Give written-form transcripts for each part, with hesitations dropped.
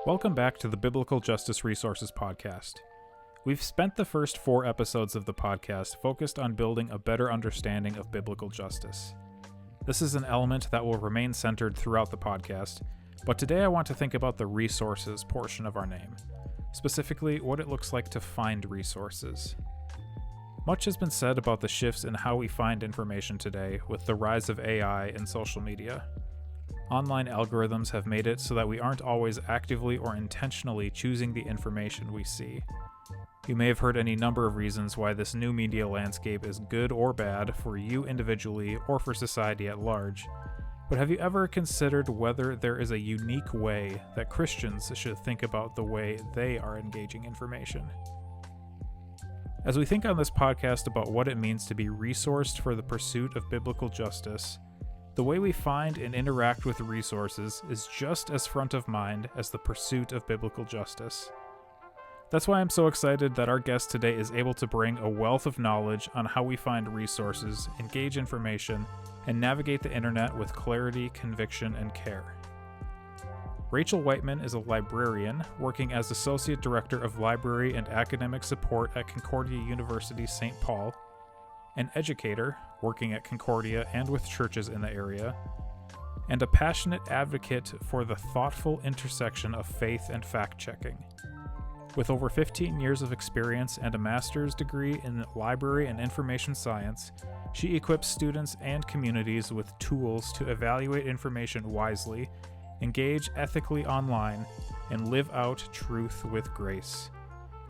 Welcome back to the Biblical Justice Resources Podcast. We've spent the first 4 episodes of the podcast focused on building a better understanding of biblical justice. This is an element that will remain centered throughout the podcast, but today I want to think about the resources portion of our name, specifically what it looks like to find resources. Much has been said about the shifts in how we find information today with the rise of AI and social media. Online algorithms have made it so that we aren't always actively or intentionally choosing the information we see. You may have heard any number of reasons why this new media landscape is good or bad for you individually or for society at large, but have you ever considered whether there is a unique way that Christians should think about the way they are engaging information? As we think on this podcast about what it means to be resourced for the pursuit of biblical justice, the way we find and interact with resources is just as front of mind as the pursuit of biblical justice. That's why I'm so excited that our guest today is able to bring a wealth of knowledge on how we find resources, engage information, and navigate the internet with clarity, conviction, and care. Rachel Wightman is a librarian working as Associate Director of Library and Academic Support at Concordia University, St. Paul, an educator working at Concordia and with churches in the area, and a passionate advocate for the thoughtful intersection of faith and fact-checking. With over 15 years of experience and a master's degree in library and information science, she equips students and communities with tools to evaluate information wisely, engage ethically online, and live out truth with grace.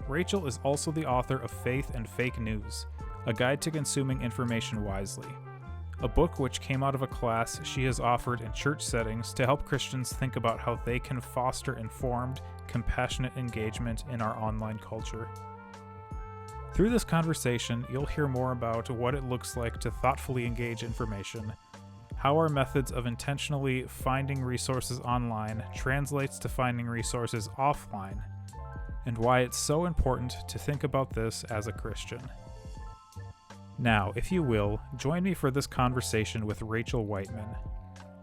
Rachel is also the author of Faith and Fake News, a guide to consuming information wisely, a book which came out of a class she has offered in church settings to help Christians think about how they can foster informed, compassionate engagement in our online culture. Through this conversation, you'll hear more about what it looks like to thoughtfully engage information, how our methods of intentionally finding resources online translates to finding resources offline, and why it's so important to think about this as a Christian. Now, if you will, join me for this conversation with Rachel Wightman.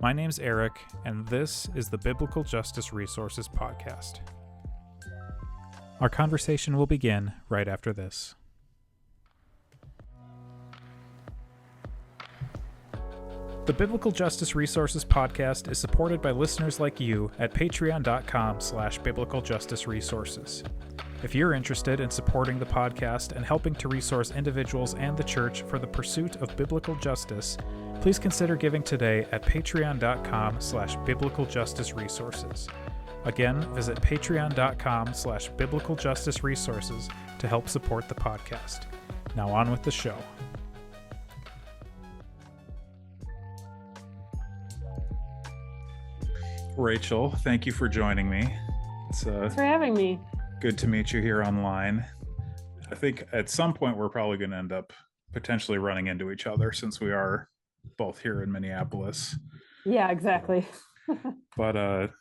My name's Eric, and this is the Biblical Justice Resources Podcast. Our conversation will begin right after this. The Biblical Justice Resources Podcast is supported by listeners like you at patreon.com/biblicaljusticeresources. If you're interested in supporting the podcast and helping to resource individuals and the church for the pursuit of biblical justice, please consider giving today at patreon.com/biblicaljusticeresources. Again, visit patreon.com/biblicaljusticeresources to help support the podcast. Now on with the show. Rachel, thank you for joining me. Thanks for having me. Good to meet you here online. I think at some point we're probably going to end up potentially running into each other since we are both here in Minneapolis. Yeah, exactly. But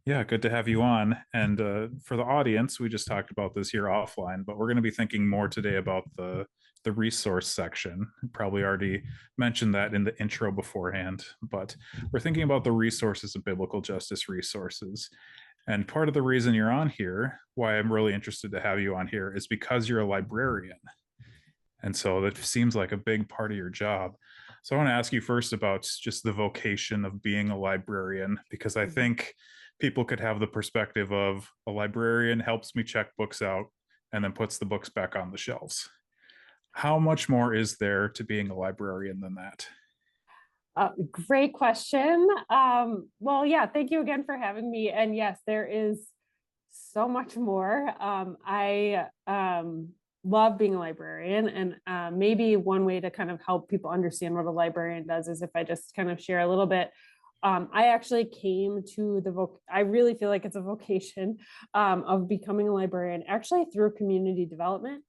yeah, good to have you on. And for the audience, we just talked about this here offline, but we're going to be thinking more today about the resource section. Probably already mentioned that in the intro beforehand, but we're thinking about the resources of biblical justice resources. And part of the reason you're on here, why I'm really interested to have you on here, is because you're a librarian. And so that seems like a big part of your job. So I want to ask you first about just the vocation of being a librarian, because I think people could have the perspective of a librarian helps me check books out and then puts the books back on the shelves. How much more is there to being a librarian than that? Great question. Well, yeah, thank you again for having me. And yes, there is so much more. I love being a librarian, and maybe one way to kind of help people understand what a librarian does is if I just kind of share a little bit. I actually came to I really feel like it's a vocation of becoming a librarian actually through community development.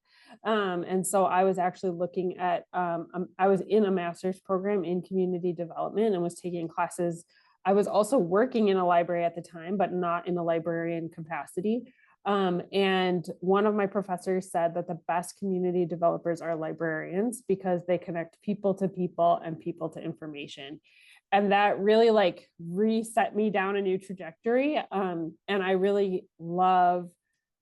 And so I was actually looking at, I was in a master's program in community development and was taking classes. I was also working in a library at the time, but not in a librarian capacity. And one of my professors said that the best community developers are librarians because they connect people to people and people to information. and that really like reset me down a new trajectory. And I really love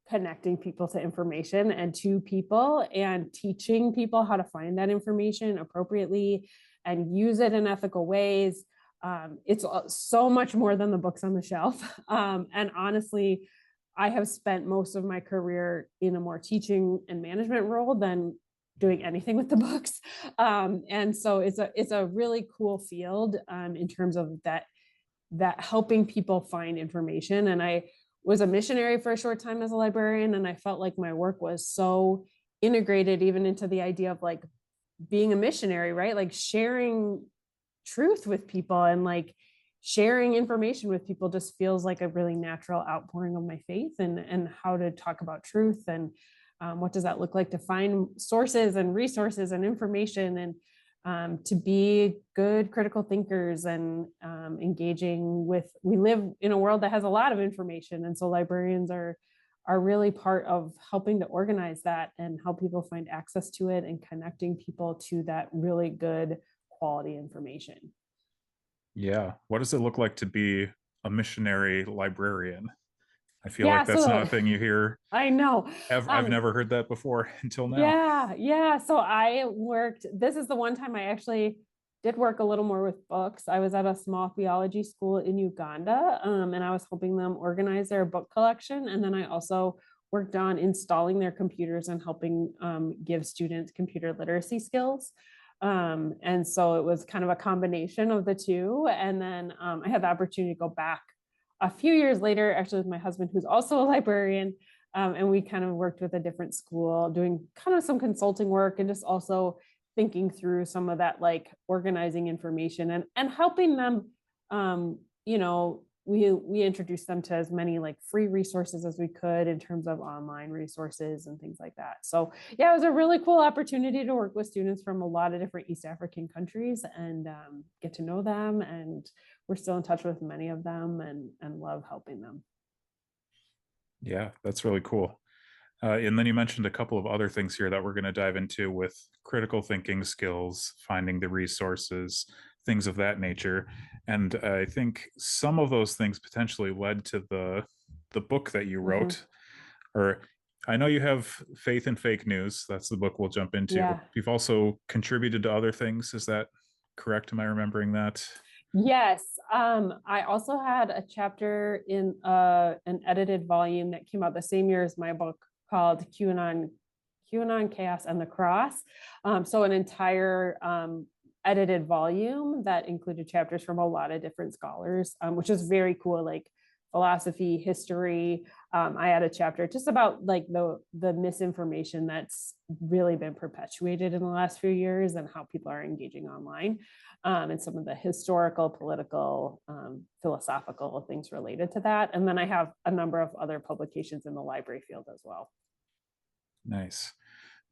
connecting people to information and to people and teaching people how to find that information appropriately and use it in ethical ways. It's so much more than the books on the shelf. And honestly, I have spent most of my career in a more teaching and management role than doing anything with the books. And so it's a really cool field in terms of that helping people find information. And I was a missionary for a short time as a librarian, and I felt like my work was so integrated even into the idea of like being a missionary, right? Like sharing truth with people and like sharing information with people just feels like a really natural outpouring of my faith and how to talk about truth and what does that look like to find sources and resources and information and to be good critical thinkers and engaging with, we live in a world that has a lot of information. And so librarians are really part of helping to organize that and help people find access to it and connecting people to that really good quality information. Yeah. What does it look like to be a missionary librarian? I feel like that's not a thing you hear. I know. I've never heard that before until now. Yeah. So I worked, this is the one time I actually did work a little more with books. I was at a small theology school in Uganda, and I was helping them organize their book collection. And then I also worked on installing their computers and helping give students computer literacy skills. And so it was kind of a combination of the two. And then I had the opportunity to go back a few years later, actually with my husband, who's also a librarian. And we kind of worked with a different school doing kind of some consulting work and just also thinking through some of that, like organizing information and helping them, we introduced them to as many like free resources as we could in terms of online resources and things like that. So yeah, it was a really cool opportunity to work with students from a lot of different East African countries and get to know them. And we're still in touch with many of them and love helping them. Yeah, that's really cool. And then you mentioned a couple of other things here that we're going to dive into with critical thinking skills, finding the resources, things of that nature. And I think some of those things potentially led to the book that you wrote. Or I know you have Faith and Fake News. That's the book we'll jump into. Yeah. You've also contributed to other things. Is that correct? Am I remembering that? Yes. I also had a chapter in an edited volume that came out the same year as my book called QAnon, Chaos, and the Cross. So an entire edited volume that included chapters from a lot of different scholars, which is very cool, like philosophy, history. I had a chapter just about like the misinformation that's really been perpetuated in the last few years and how people are engaging online, and some of the historical, political, philosophical things related to that. And then I have a number of other publications in the library field as well. Nice.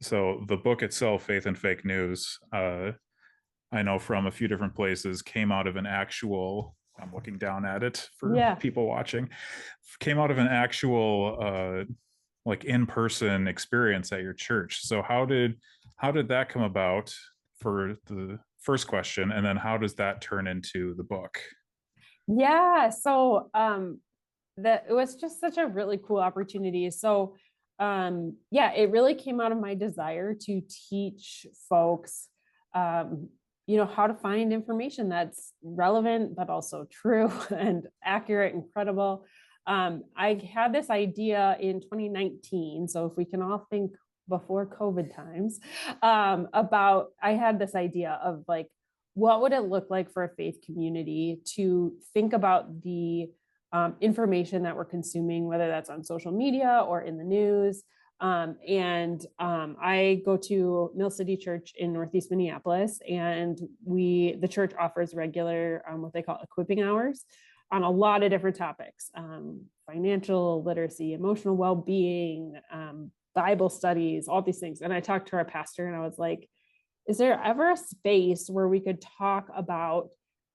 So the book itself, Faith and Fake News, I know from a few different places, came out of an actual, I'm looking down at it for people watching, came out of an actual like in-person experience at your church. So how did that come about, for the first question, and then how does that turn into the book? Yeah, so that it was just such a really cool opportunity. So it really came out of my desire to teach folks how to find information that's relevant but also true and accurate and credible. I had this idea in 2019, so if we can all think before COVID times, I had this idea of like, what would it look like for a faith community to think about the information that we're consuming, whether that's on social media or in the news. I go to Mill City Church in Northeast Minneapolis, and the church offers regular what they call equipping hours on a lot of different topics: financial literacy, emotional well-being, Bible studies, all these things. And I talked to our pastor and I was like, is there ever a space where we could talk about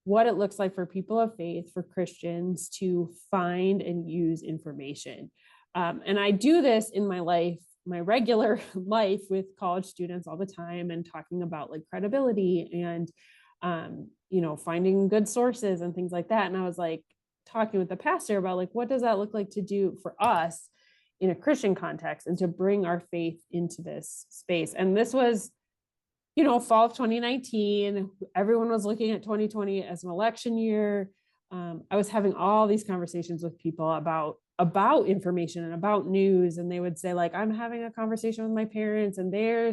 what it looks like for people of faith, for Christians to find and use information? And I do this in my life, my regular life, with college students all the time, and talking about like credibility and finding good sources and things like that. And I was like talking with the pastor about like, what does that look like to do for us in a Christian context and to bring our faith into this space. And this was, fall of 2019, everyone was looking at 2020 as an election year. I was having all these conversations with people about information and about news. And they would say like, I'm having a conversation with my parents and they're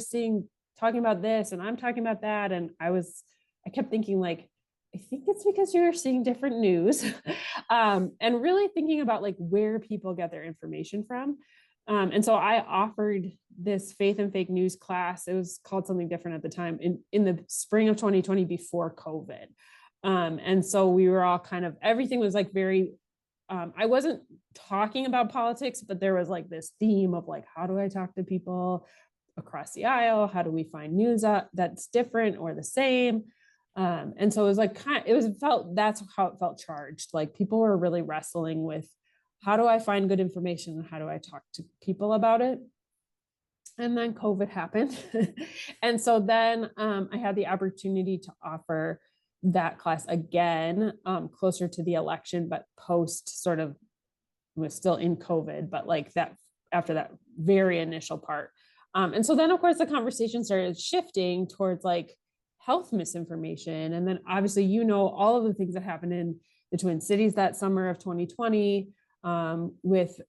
talking about this and I'm talking about that. And I kept thinking like, I think it's because you're seeing different news and really thinking about like where people get their information from. And so I offered this faith and fake news class. It was called something different at the time in the spring of 2020 before COVID. And so we were all everything was like very, I wasn't talking about politics, but there was like this theme of like, how do I talk to people across the aisle? How do we find news that's different or the same? And so it was like, that's how it felt charged. Like people were really wrestling with, how do I find good information and how do I talk to people about it? And then COVID happened. And so then I had the opportunity to offer that class again, closer to the election, but post sort of, was still in COVID, but like that, after that very initial part. And so then of course the conversation started shifting towards like health misinformation. And then obviously, all of the things that happened in the Twin Cities that summer of 2020, with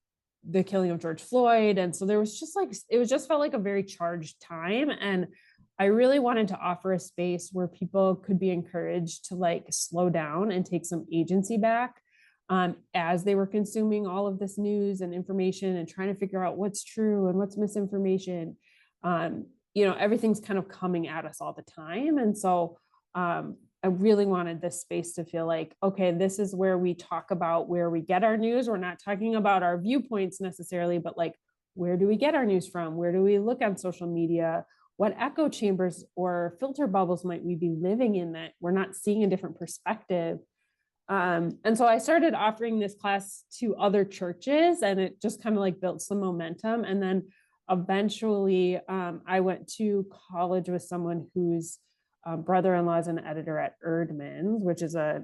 the killing of George Floyd. And so there was just like, it was just felt like a very charged time. And I really wanted to offer a space where people could be encouraged to like slow down and take some agency back, as they were consuming all of this news and information and trying to figure out what's true and what's misinformation. Everything's kind of coming at us all the time. And so I really wanted this space to feel like, okay, this is where we talk about where we get our news. We're not talking about our viewpoints necessarily, but like, where do we get our news from? Where do we look on social media? What echo chambers or filter bubbles might we be living in that we're not seeing a different perspective? And so I started offering this class to other churches, and it just kind of like built some momentum. And then eventually I went to college with someone whose brother-in-law is an editor at Erdman's, which is a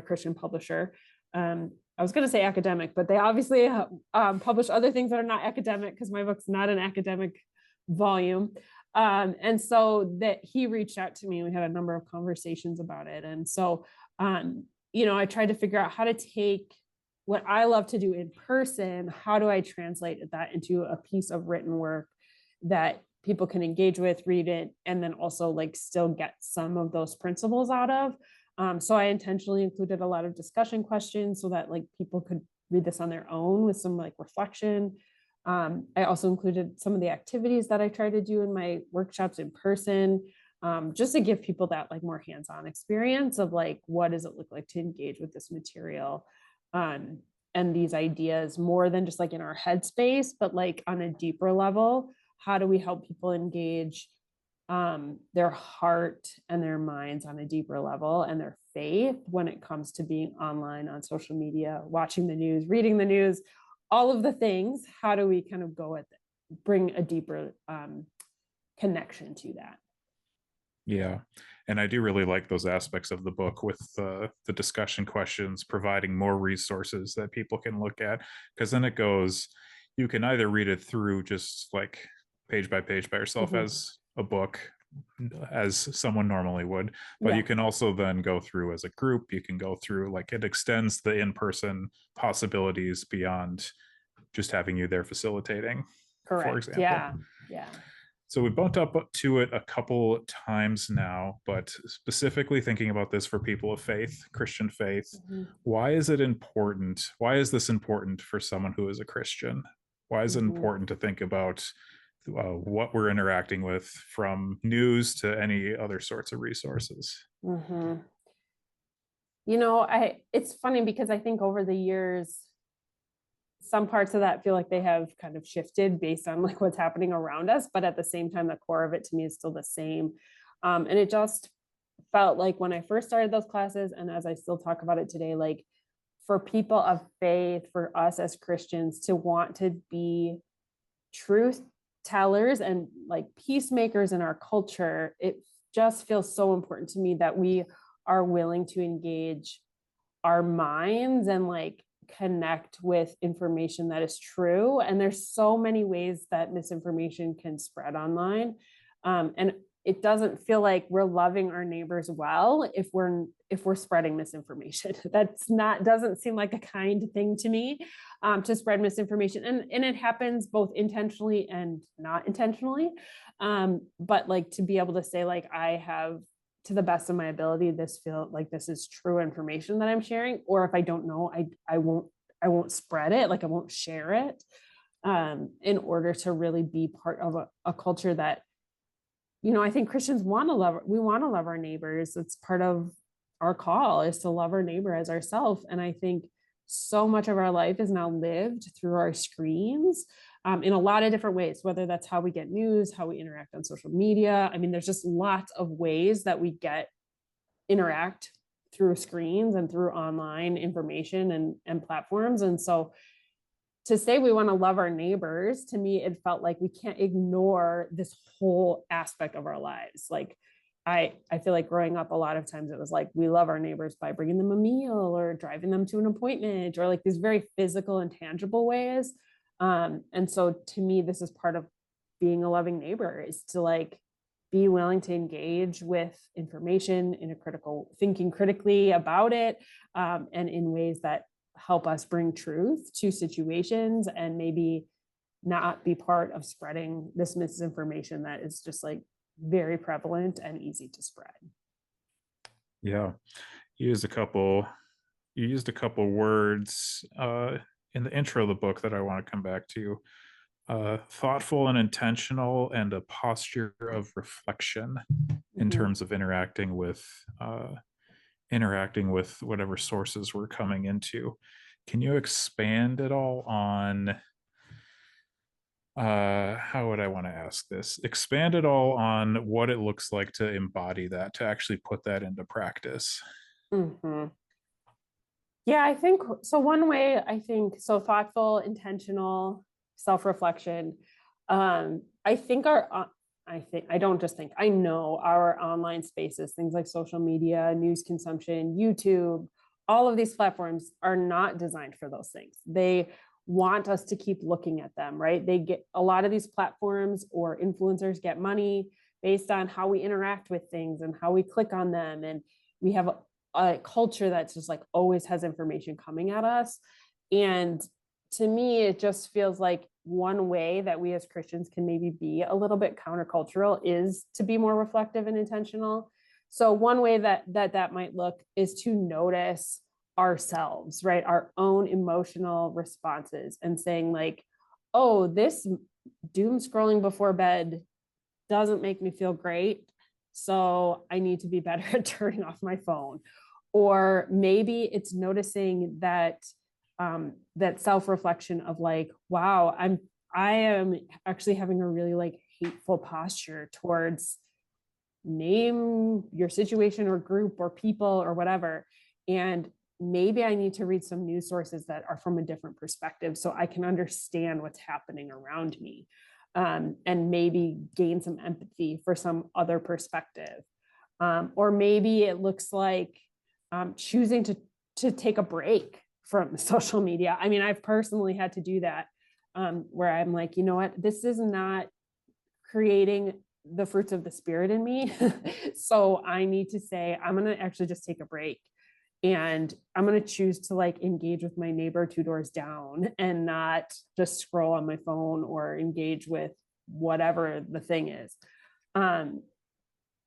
Christian publisher. I was going to say academic, but they obviously publish other things that are not academic because my book's not an academic volume. And so that he reached out to me and we had a number of conversations about it. And so, I tried to figure out how to take what I love to do in person, how do I translate that into a piece of written work that people can engage with, read it, and then also like still get some of those principles out of. So I intentionally included a lot of discussion questions so that like people could read this on their own with some like reflection. I also included some of the activities that I try to do in my workshops in person, just to give people that like more hands-on experience of like, what does it look like to engage with this material and these ideas more than just like in our headspace, but like on a deeper level. How do we help people engage their heart and their minds on a deeper level and their faith when it comes to being online on social media, watching the news, reading the news, all of the things? How do we kind of bring a deeper connection to that? Yeah. And I do really like those aspects of the book with the discussion questions, providing more resources that people can look at, because then it goes, you can either read it through just like page by yourself as a book, as someone normally would, but you can also then go through as a group. You can go through, like, it extends the in-person possibilities beyond just having you there facilitating. Correct. For example. Yeah. So we bumped up to it a couple times now, but specifically thinking about this for people of faith, Christian faith, why is it important? Why is this important for someone who is a Christian? Why is it important to think about what we're interacting with, from news to any other sorts of resources? It's funny because I think over the years, some parts of that feel like they have kind of shifted based on like what's happening around us, but at the same time, the core of it to me is still the same. And it just felt like when I first started those classes, and as I still talk about it today, like for people of faith, for us as Christians to want to be truth tellers and like peacemakers in our culture, it just feels so important to me that we are willing to engage our minds and like connect with information that is true. And there's so many ways that misinformation can spread online. And it doesn't feel like we're loving our neighbors well if we're spreading misinformation. Doesn't seem like a kind thing to me, to spread misinformation. And it happens both intentionally and not intentionally. But like to be able to say, like, I have, to the best of my ability, this is true information that I'm sharing, or if I don't know, I won't spread it, like I won't share it, in order to really be part of a culture that, I think Christians want to love our neighbors. It's part of our call, is to love our neighbor as ourselves. And I think so much of our life is now lived through our screens, in a lot of different ways, whether that's how we get news, how we interact on social media. I mean, there's just lots of ways that we interact through screens and through online information and platforms. And so to say we want to love our neighbors, to me, it felt like we can't ignore this whole aspect of our lives. Like, I feel like growing up, a lot of times it was like, we love our neighbors by bringing them a meal or driving them to an appointment, or like these very physical and tangible ways. And so to me, this is part of being a loving neighbor, is to like be willing to engage with information in thinking critically about it, and in ways that help us bring truth to situations, and maybe not be part of spreading this misinformation that is just like very prevalent and easy to spread. Yeah. You used a couple words in the intro of the book that I want to come back to. Thoughtful and intentional, and a posture of reflection in terms of interacting with whatever sources we're coming into. Can you expand at all on how would I want to ask this? Expand it all on what it looks like to embody that, to actually put that into practice. Mm-hmm. Yeah, I think so. One way, I think, so thoughtful, intentional, self-reflection. I think I don't just think, I know our online spaces, things like social media, news consumption, YouTube, all of these platforms are not designed for those things. They want us to keep looking at them, right? A lot of these platforms or influencers get money based on how we interact with things and how we click on them. And we have a culture that's just like always has information coming at us. And to me, it just feels like one way that we as Christians can maybe be a little bit countercultural is to be more reflective and intentional. So one way that might look is to notice ourselves, right? Our own emotional responses, and saying like, oh, this doom scrolling before bed doesn't make me feel great, so I need to be better at turning off my phone. Or maybe it's noticing that that self-reflection of like, wow, I am actually having a really like hateful posture towards, name your situation or group or people or whatever. And maybe I need to read some news sources that are from a different perspective so I can understand what's happening around me, and maybe gain some empathy for some other perspective. Or maybe it looks like choosing to take a break from social media. I mean, I've personally had to do that, where I'm like, you know what, this is not creating the fruits of the spirit in me. So I need to say, I'm going to actually just take a break, and I'm going to choose to like engage with my neighbor 2 doors down, and not just scroll on my phone or engage with whatever the thing is. I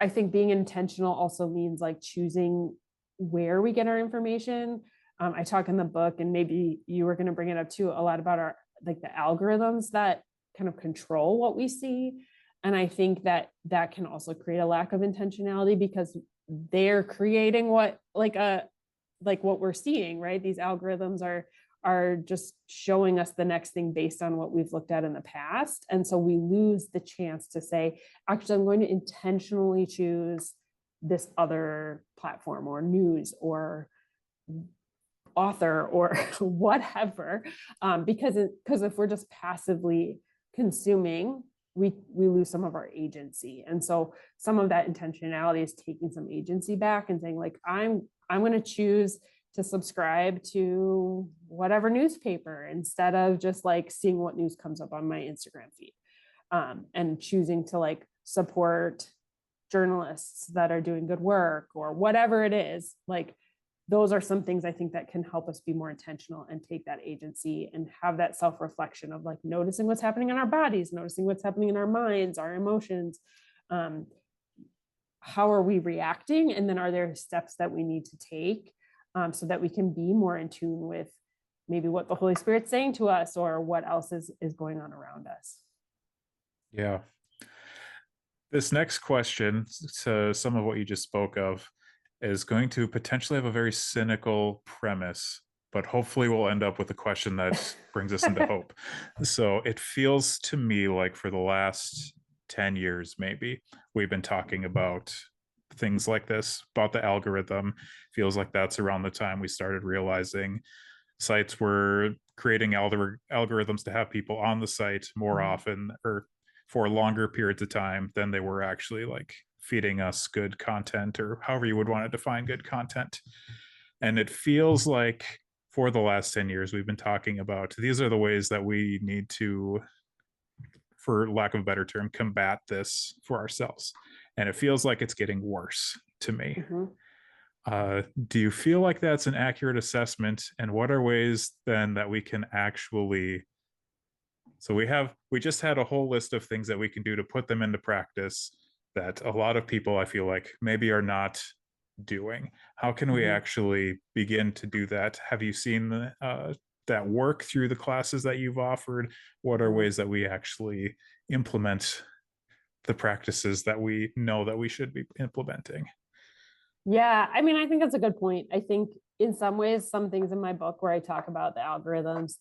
think being intentional also means like choosing where we get our information. I talk in the book, and maybe you were going to bring it up too, a lot about our, like the algorithms that kind of control what we see. And I think that can also create a lack of intentionality, because they're creating what we're seeing, right? These algorithms are just showing us the next thing based on what we've looked at in the past. And so we lose the chance to say, actually, I'm going to intentionally choose this other platform or news or author or whatever, because if we're just passively consuming, we lose some of our agency. And so some of that intentionality is taking some agency back and saying like, I'm going to choose to subscribe to whatever newspaper instead of just like seeing what news comes up on my Instagram feed, and choosing to like support journalists that are doing good work or whatever it is. Like those are some things I think that can help us be more intentional and take that agency and have that self-reflection of like noticing what's happening in our bodies, noticing what's happening in our minds, our emotions. How are we reacting? And then are there steps that we need to take so that we can be more in tune with maybe what the Holy Spirit's saying to us or what else is going on around us? Yeah. This next question, to some of what you just spoke of, is going to potentially have a very cynical premise, but hopefully we'll end up with a question that brings us into hope. So it feels to me like for the last 10 years, maybe, we've been talking about things like this, about the algorithm. Feels like that's around the time we started realizing sites were creating algorithms to have people on the site more often or for longer periods of time than they were actually like feeding us good content, or however you would want to define good content. And it feels like for the last 10 years, we've been talking about these are the ways that we need to, for lack of a better term, combat this for ourselves. And it feels like it's getting worse to me. Do you feel like that's an accurate assessment? And what are ways then that we can actually, so we just had a whole list of things that we can do to put them into practice that a lot of people I feel like maybe are not doing. How can we actually begin to do that? Have you seen that work through the classes that you've offered? What are ways that we actually implement the practices that we know that we should be implementing? Yeah, I mean, I think that's a good point. I think in some ways, some things in my book where I talk about the algorithms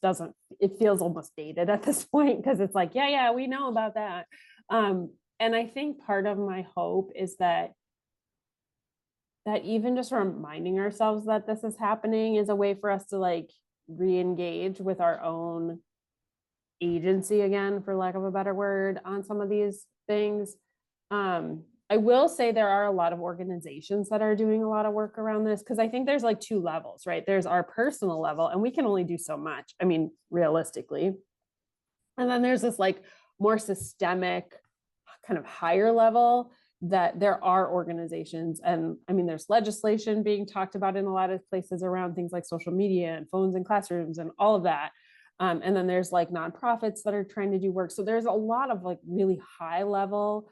it feels almost dated at this point because it's like, yeah, we know about that. And I think part of my hope is that even just reminding ourselves that this is happening is a way for us to like re-engage with our own agency again, for lack of a better word, on some of these things. I will say there are a lot of organizations that are doing a lot of work around this because I think there's like two levels, right? There's our personal level, and we can only do so much. I mean, realistically. And then there's this like more systemic, kind of higher level that there are organizations. And I mean, there's legislation being talked about in a lot of places around things like social media and phones in classrooms and all of that. And then there's like nonprofits that are trying to do work. So there's a lot of like really high level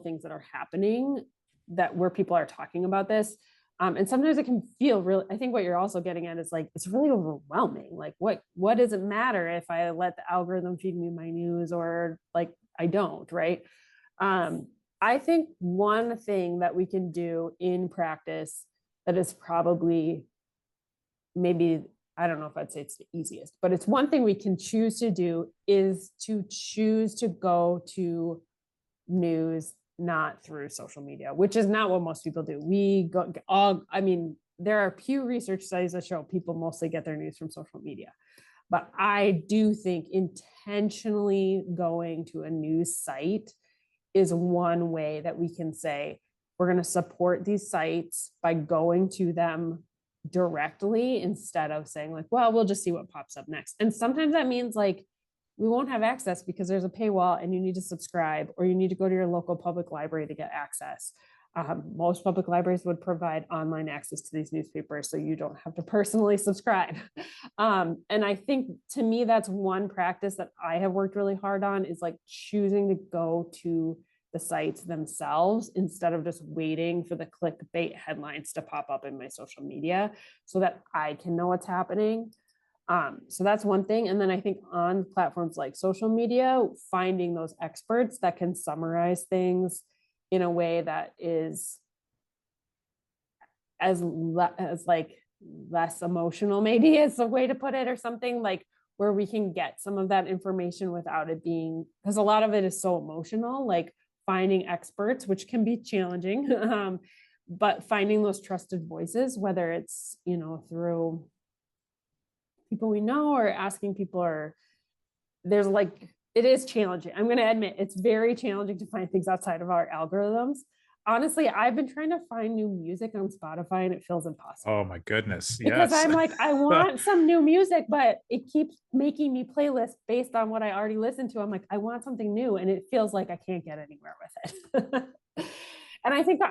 things that are happening that where people are talking about this. And sometimes it can feel really, I think what you're also getting at is like, it's really overwhelming. Like what does it matter if I let the algorithm feed me my news or like, I don't, right? I think one thing that we can do in practice that is probably maybe, I don't know if I'd say it's the easiest, but it's one thing we can choose to do is to choose to go to news not through social media, which is not what most people do. There are Pew Research studies that show people mostly get their news from social media. But I do think intentionally going to a news site is one way that we can say, we're going to support these sites by going to them directly instead of saying like, well, we'll just see what pops up next. And sometimes that means like, we won't have access because there's a paywall and you need to subscribe, or you need to go to your local public library to get access. Most public libraries would provide online access to these newspapers, so you don't have to personally subscribe. And I think to me, that's one practice that I have worked really hard on, is like choosing to go to the sites themselves instead of just waiting for the clickbait headlines to pop up in my social media so that I can know what's happening. So that's one thing. And then I think on platforms like social media, finding those experts that can summarize things in a way that is as like less emotional, maybe is a way to put it, or something like where we can get some of that information without it being, because a lot of it is so emotional, like finding experts, which can be challenging, but finding those trusted voices, whether it's, through people we know or asking people, or there's like It is challenging. I'm going to admit it's very challenging to find things outside of our algorithms. Honestly, I've been trying to find new music on Spotify and it feels impossible Oh my goodness. because Yes. I'm like, I want some new music, but it keeps making me playlists based on what I already listened to. I'm like, I want something new, and it feels like I can't get anywhere with it. And I think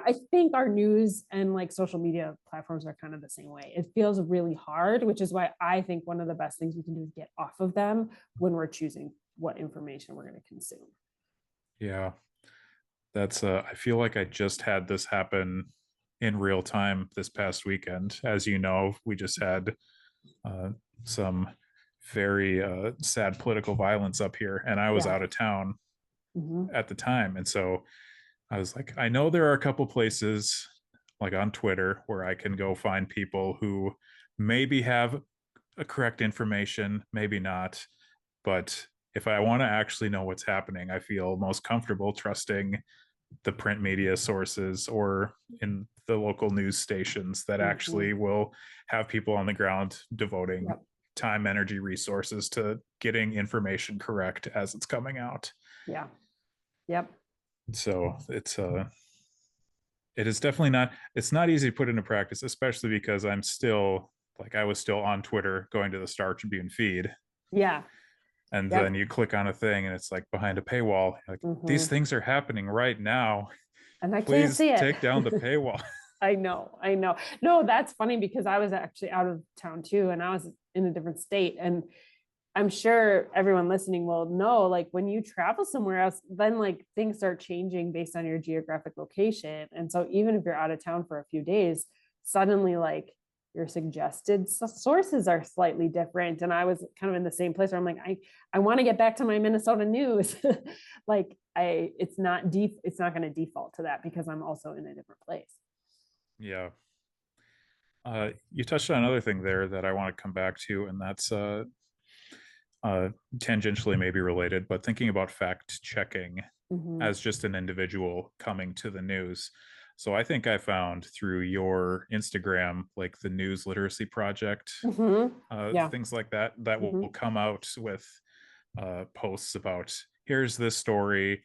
our news and like social media platforms are kind of the same way. It feels really hard, which is why I think one of the best things we can do is get off of them when we're choosing what information we're going to consume. Yeah. That's I feel like I just had this happen in real time this past weekend. As you know, we just had uh, some very sad political violence up here, and I was Yeah. out of town Mm-hmm. at the time. And so I was like, I know there are a couple places like on Twitter where I can go find people who maybe have a correct information, maybe not. But if I want to actually know what's happening, I feel most comfortable trusting the print media sources or in the local news stations that Mm-hmm. actually will have people on the ground devoting Yep. time, energy, resources to getting information correct as it's coming out. Yeah. Yep. So it is definitely not, it's not easy to put into practice, especially because I'm still like, I was still on Twitter going to the Star Tribune feed, Yeah. and then Yep. you click on a thing and it's like behind a paywall, like Mm-hmm. these things are happening right now, And I can't please see it. take down the paywall. I know. I know. No, that's funny because I was actually out of town too, and I was in a different state. And I'm sure everyone listening will know, like when you travel somewhere else, then like things start changing based on your geographic location. And so even if you're out of town for a few days, suddenly like your suggested sources are slightly different. And I was kind of in the same place where I'm like, I want to get back to my Minnesota news. Like it's not going to default to that because I'm also in a different place. Yeah. You touched on another thing there that I want to come back to, and that's tangentially maybe related, but thinking about fact checking Mm-hmm. as just an individual coming to the news. So I think I found through your Instagram, like the News Literacy Project, Mm-hmm. Yeah. things like that, that Mm-hmm. will come out with posts about here's this story.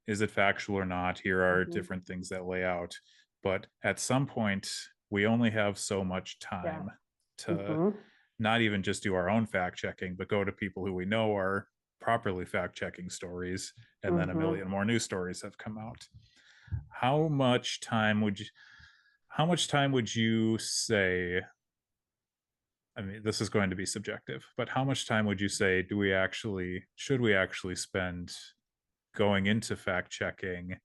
Is it factual or not? Here are Mm-hmm. different things that lay out. But at some point, we only have so much Yeah. time to Mm-hmm. not even just do our own fact checking, but go to people who we know are properly fact checking stories. And then a Mm-hmm. million more news stories have come out. How much time would you, how much time would you say, I mean, this is going to be subjective, but how much time would you say should we actually spend going into fact checking,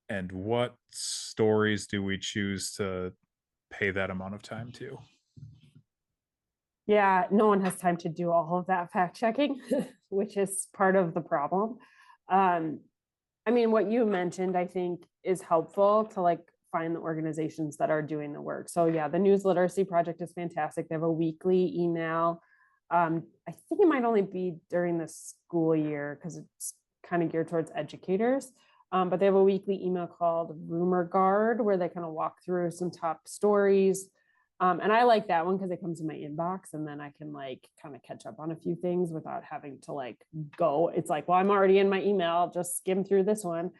and what stories do we choose to pay that amount of time to? Yeah, no one has time to do all of that fact checking, which is part of the problem. Um, I mean, what you mentioned, I think, is helpful to like find the organizations that are doing the work. So yeah, the News Literacy Project is fantastic. They have a weekly email. I think it might only be during the school year because it's kind of geared towards educators. But they have a weekly email called Rumor Guard where they kind of walk through some top stories. And I like that one because it comes in my inbox and then I can like kind of catch up on a few things without having to like go. It's like, well, I'm already in my email. I'll just skim through this one.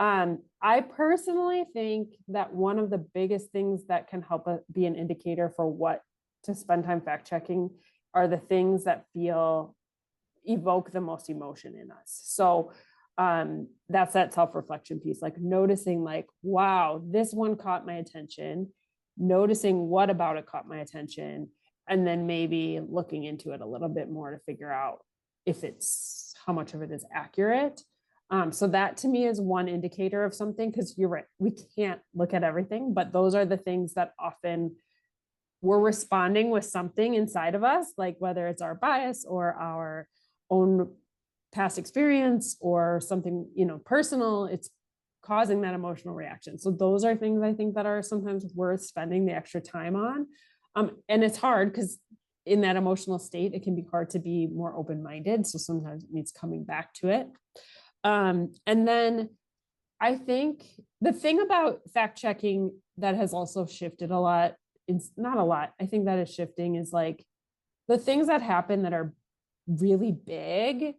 I personally think that one of the biggest things that can help be an indicator for what to spend time fact checking are the things that evoke the most emotion in us. So that's that self-reflection piece, like noticing like, wow, this one caught my attention, noticing what about it caught my attention, and then maybe looking into it a little bit more to figure out if it's how much of it is accurate. So that to me is one indicator of something, because you're right, we can't look at everything, but those are the things that often we're responding with something inside of us, like whether it's our bias or our own past experience or something, personal, it's causing that emotional reaction. So those are things I think that are sometimes worth spending the extra time on. And it's hard because in that emotional state, it can be hard to be more open-minded. So sometimes it means coming back to it. And then I think the thing about fact checking that has also shifted a lot, it's not a lot, I think that is shifting, is like the things that happen that are really big,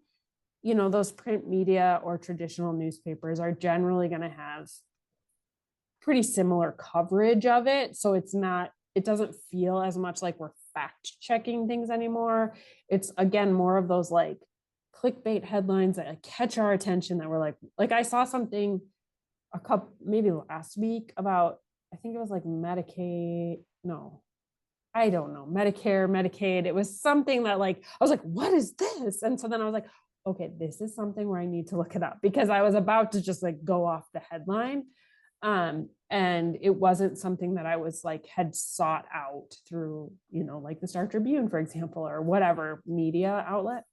those print media or traditional newspapers are generally going to have pretty similar coverage of it. So it doesn't feel as much like we're fact checking things anymore. It's again more of those like clickbait headlines that catch our attention that we're like I saw something maybe last week about, I think it was like Medicaid. No, I don't know, Medicare, Medicaid. It was something that like, I was like, what is this? And so then I was like, okay, this is something where I need to look it up, because I was about to just like go off the headline. And it wasn't something that I was like, had sought out through, like the Star Tribune, for example, or whatever media outlet.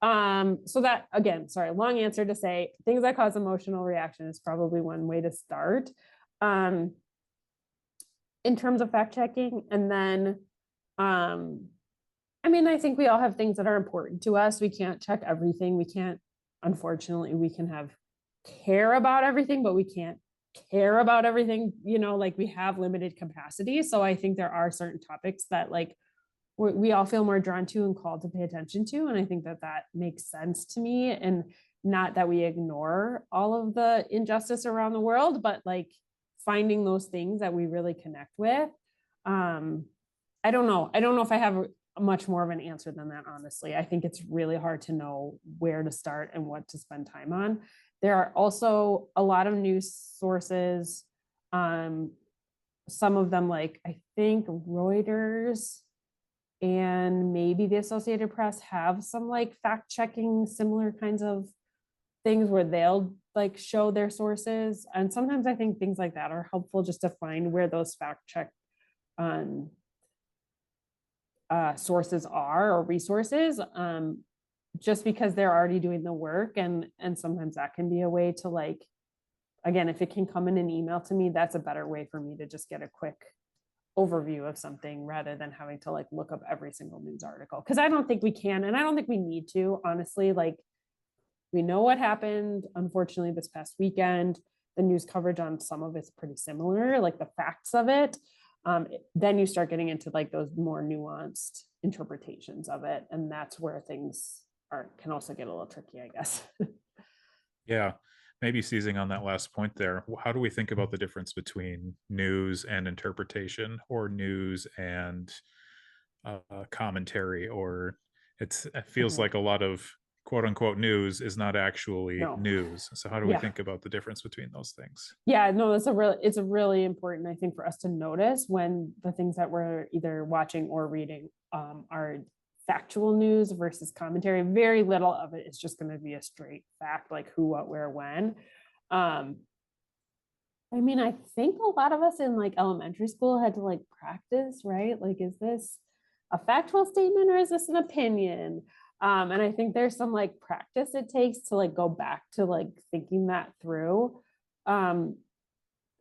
So that, again, sorry, long answer to say things that cause emotional reaction is probably one way to start. In terms of fact checking. And then, I think we all have things that are important to us. We can't check everything. Unfortunately, we can care about everything, but we can't care about everything, like we have limited capacity. So I think there are certain topics that like we all feel more drawn to and called to pay attention to. And I think that makes sense to me. And not that we ignore all of the injustice around the world, but like finding those things that we really connect with. I don't know if I have much more of an answer than that, honestly. I think it's really hard to know where to start and what to spend time on. There are also a lot of news sources. Some of them, like I think Reuters and maybe the Associated Press, have some like fact checking similar kinds of things where they'll like show their sources. And sometimes I think things like that are helpful just to find where those fact check sources are, or resources, just because they're already doing the work. And sometimes that can be a way to like, again, if it can come in an email to me, that's a better way for me to just get a quick overview of something rather than having to like look up every single news article. Because I don't think we can, and I don't think we need to, honestly. Like, we know what happened, unfortunately, this past weekend. The news coverage on some of it's pretty similar, like the facts of it. Then you start getting into like those more nuanced interpretations of it. And that's where things can also get a little tricky, I guess. Yeah. Maybe seizing on that last point there, how do we think about the difference between news and interpretation, or news and commentary? Or it feels like a lot of quote unquote news is not actually news. So how do we think about the difference between those things? Yeah, no, it's a really important, I think, for us to notice when the things that we're either watching or reading are factual news versus commentary. Very little of it is just going to be a straight fact, like who, what, where, when. I think a lot of us in like elementary school had to like practice, right? Like, is this a factual statement or is this an opinion? And I think there's some like practice it takes to like go back to like thinking that through. A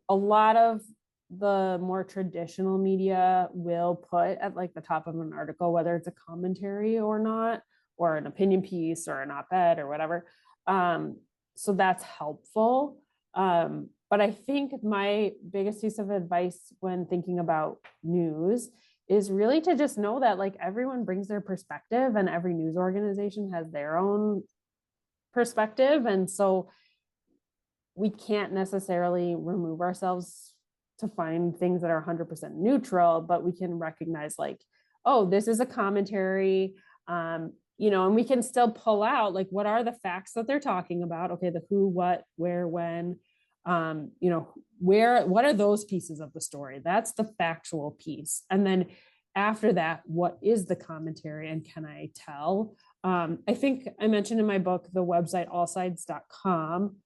lot of the more traditional media will put at like the top of an article, whether it's a commentary or not, or an opinion piece or an op-ed or whatever. So that's helpful. But I think my biggest piece of advice when thinking about news is really to just know that like everyone brings their perspective, and every news organization has their own perspective. And so we can't necessarily remove ourselves to find things that are 100% neutral, but we can recognize like, oh, this is a commentary, and we can still pull out like, what are the facts that they're talking about? Okay, the who, what, where, when, what are those pieces of the story? That's the factual piece. And then after that, what is the commentary, and can I tell? I think I mentioned in my book, the website allsides.com.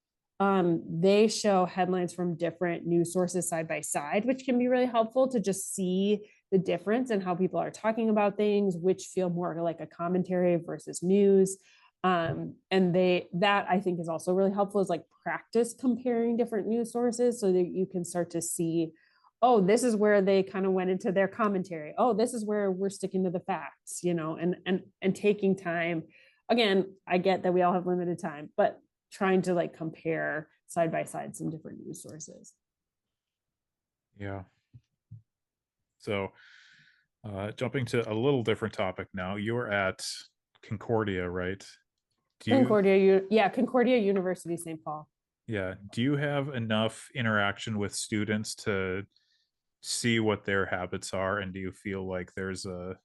They show headlines from different news sources side by side, which can be really helpful to just see the difference in how people are talking about things, which feel more like a commentary versus news. And that I think is also really helpful, is like practice comparing different news sources so that you can start to see, oh, this is where they kind of went into their commentary. Oh, this is where we're sticking to the facts, and taking time. Again, I get that we all have limited time, but trying to like compare side by side some different news sources. Yeah. So jumping to a little different topic now, you're at Concordia, right? Do you, Concordia University, St. Paul. yeah, do you have enough interaction with students to see what their habits are? And do you feel like there's a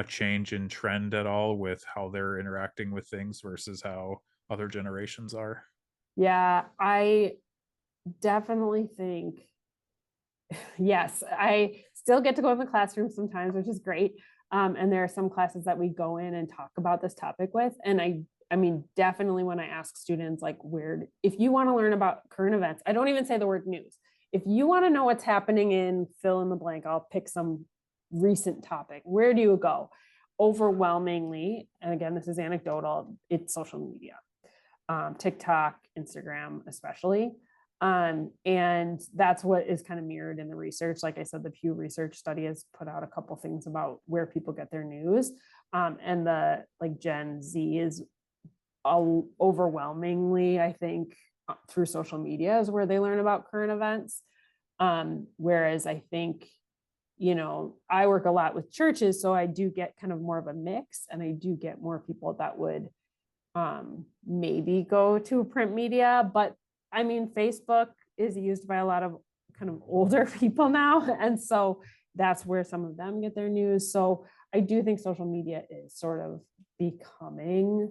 change in trend at all with how they're interacting with things versus how other generations are? Yeah, I definitely think, yes, I still get to go in the classroom sometimes, which is great. And there are some classes that we go in and talk about this topic with. And I mean, definitely when I ask students, like, if you want to learn about current events, I don't even say the word news. If you want to know what's happening in fill in the blank, I'll pick some recent topic. Where do you go? Overwhelmingly, and again, this is anecdotal, it's social media, TikTok, Instagram, especially. And that's what is kind of mirrored in the research. Like I said, the Pew Research study has put out a couple things about where people get their news. And the like Gen Z is overwhelmingly, I think, through social media is where they learn about current events. Whereas I think, I work a lot with churches, so I do get kind of more of a mix, and I do get more people that would maybe go to print media. But I mean, Facebook is used by a lot of kind of older people now. And so that's where some of them get their news. So I do think social media is sort of becoming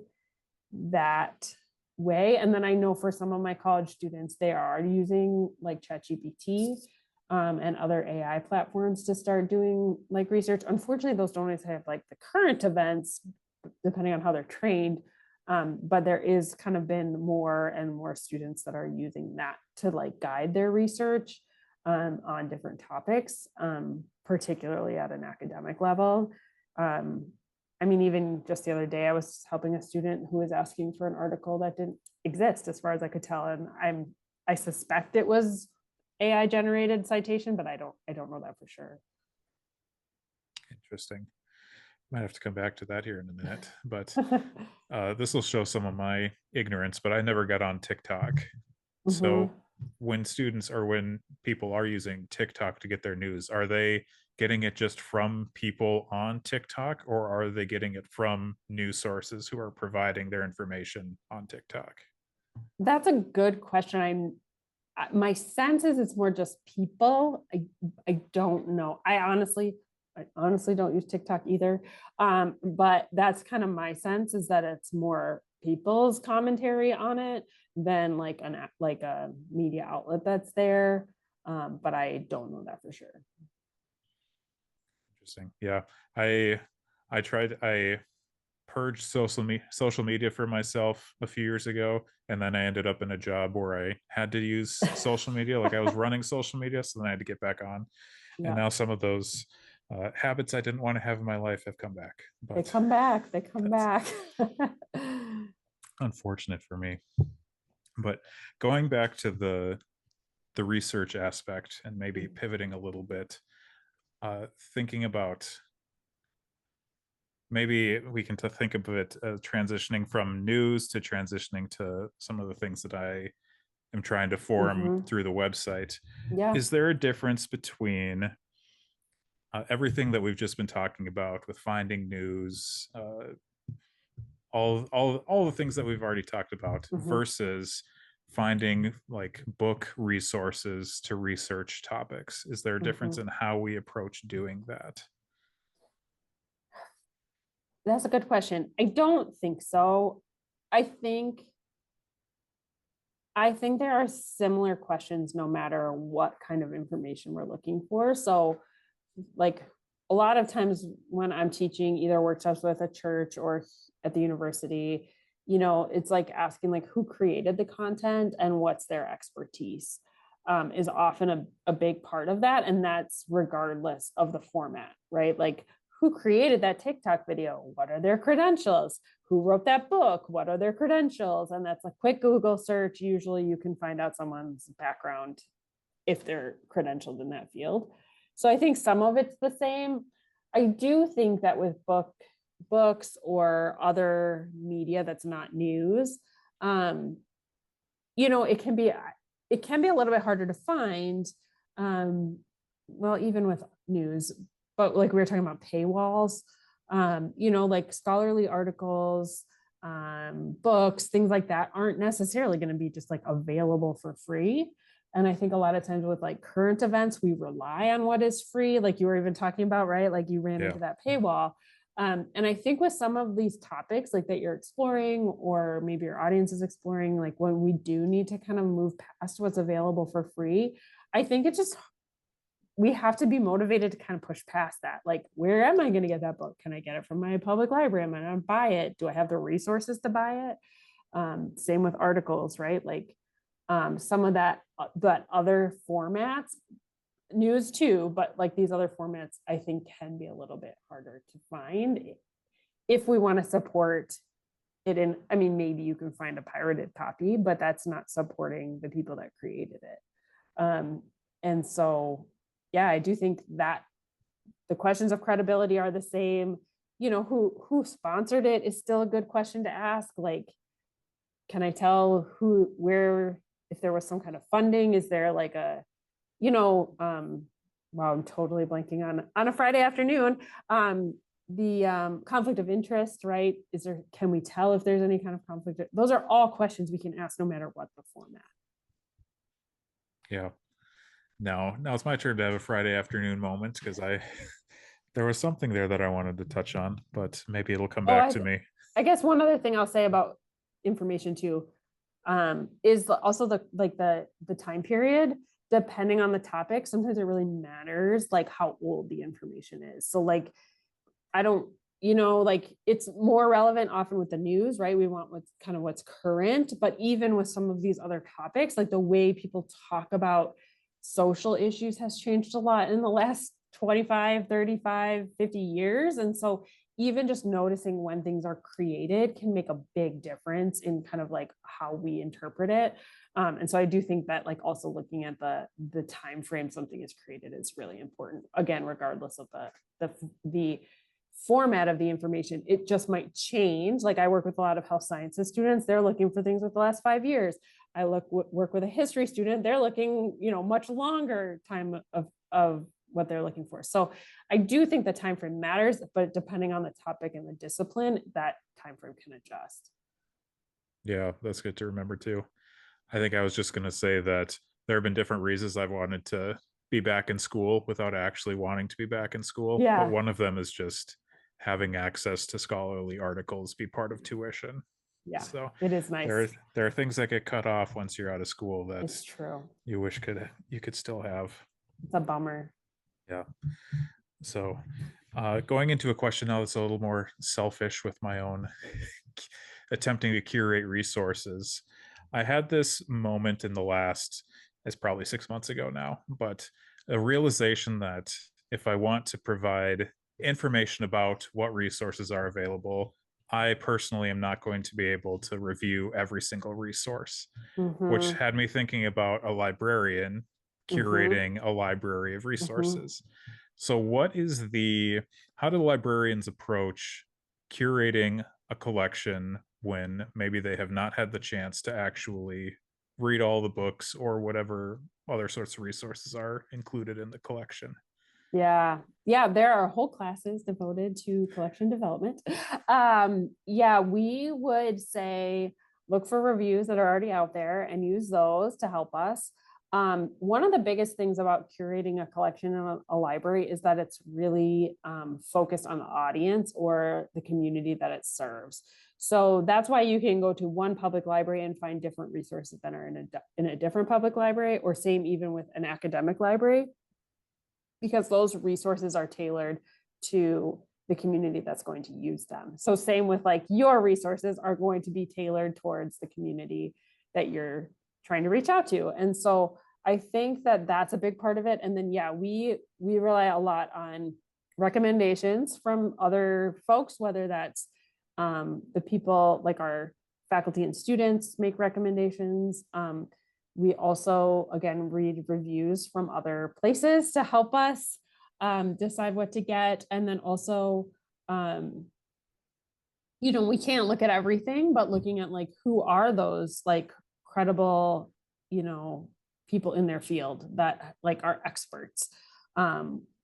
that way. And then I know for some of my college students, they are using like ChatGPT and other AI platforms to start doing like research. Unfortunately, those don't always have like the current events, depending on how they're trained. But there is kind of been more and more students that are using that to like guide their research on different topics, particularly at an academic level. I mean, even just the other day, I was helping a student who was asking for an article that didn't exist, as far as I could tell, and I suspect it was AI generated citation, but I don't know that for sure. Interesting. Might have to come back to that here in a minute, but this will show some of my ignorance. But I never got on TikTok. So when students or when people are using TikTok to get their news, are they getting it just from people on TikTok, or are they getting it from news sources who are providing their information on TikTok? That's a good question. My sense is it's more just people. I don't know. I honestly don't use TikTok either. But that's kind of my sense, is that it's more people's commentary on it than like a media outlet that's there. But I don't know that for sure. Interesting. Yeah. I purged social media for myself a few years ago, and then I ended up in a job where I had to use social media. Like I was running social media, so then I had to get back on. And Yeah, now some of those habits I didn't want to have in my life have come back. they But come back. They come that's back. unfortunate for me. But going back to the research aspect and maybe pivoting a little bit, thinking about maybe we can think of it as transitioning from news to transitioning to some of the things that I am trying to form through the website. Yeah. Is there a difference between everything that we've just been talking about with finding news, all the things that we've already talked about, versus finding like book resources to research topics? Is there a difference in how we approach doing that? That's a good question. I don't think so. I think there are similar questions no matter what kind of information we're looking for. So, like a lot of times when I'm teaching either workshops with a church or at the university, it's like asking like who created the content and what's their expertise, is often a big part of that. And that's regardless of the format, right? Like who created that TikTok video? What are their credentials? Who wrote that book? What are their credentials? And that's a quick Google search. Usually you can find out someone's background if they're credentialed in that field. So I think some of it's the same. I do think that with books or other media that's not news, it can be a little bit harder to find. Well, even with news, but like we were talking about paywalls, like scholarly articles, books, things like that aren't necessarily going to be just like available for free. And I think a lot of times with like current events, we rely on what is free, like you were even talking about, right? Like you ran into that paywall. And I think with some of these topics like that you're exploring, or maybe your audience is exploring, like when we do need to kind of move past what's available for free, I think it's just, we have to be motivated to kind of push past that. Like, where am I going to get that book? Can I get it from my public library? Am I going to buy it? Do I have the resources to buy it? Same with articles, right? Like some of that, but other formats, news too, but like these other formats, I think can be a little bit harder to find if we want to support it in, I mean, maybe you can find a pirated copy, but that's not supporting the people that created it. And so, yeah, I do think that the questions of credibility are the same. You know, who sponsored it is still a good question to ask. Like, can I tell who, where, if there was some kind of funding? Is there like a, you know, well, I'm totally blanking on a Friday afternoon. The conflict of interest, right? Is there, can we tell if there's any kind of conflict? Those are all questions we can ask no matter what the format. Yeah. Now it's my turn to have a Friday afternoon moment, because there was something there that I wanted to touch on, but maybe it'll come back to me. I guess one other thing I'll say about information too, is also the time period. Depending on the topic, sometimes it really matters like how old the information is. So like, I don't, you know, like it's more relevant often with the news, right? We want what's current, but even with some of these other topics, like the way people talk about social issues has changed a lot in the last 25, 35, 50 years. And so even just noticing when things are created can make a big difference in kind of like how we interpret it. And so I do think that like also looking at the time frame something is created is really important. Again, regardless of the format of the information, it just might change. Like I work with a lot of health sciences students, they're looking for things with the last 5 years. I work with a history student, they're looking, you know, much longer time of what they're looking for. So I do think the time frame matters, but depending on the topic and the discipline, that time frame can adjust. Yeah, that's good to remember too. I think I was just going to say that there have been different reasons I've wanted to be back in school without actually wanting to be back in school. Yeah. But one of them is just having access to scholarly articles be part of tuition. Yeah. So it is nice. There are things that get cut off once you're out of school that it's true. You wish you could still have. It's a bummer. Yeah. So going into a question now that's a little more selfish with my own attempting to curate resources. I had this moment in the last, it's probably 6 months ago now, but a realization that if I want to provide information about what resources are available, I personally am not going to be able to review every single resource, which had me thinking about a librarian curating a library of resources. So how do librarians approach curating a collection when maybe they have not had the chance to actually read all the books or whatever other sorts of resources are included in the collection? Yeah, there are whole classes devoted to collection development. Yeah, we would say look for reviews that are already out there and use those to help us. One of the biggest things about curating a collection in a library is that it's really focused on the audience or the community that it serves. So that's why you can go to one public library and find different resources that are in a different public library, or same even with an academic library, because those resources are tailored to the community that's going to use them. So same with like your resources are going to be tailored towards the community that you're trying to reach out to. And so I think that that's a big part of it. And then, yeah, we rely a lot on recommendations from other folks, whether that's the people like our faculty and students make recommendations. We also, again, read reviews from other places to help us decide what to get. And then also, you know, we can't look at everything, but looking at like, who are those like credible, you know, people in their field that like are experts.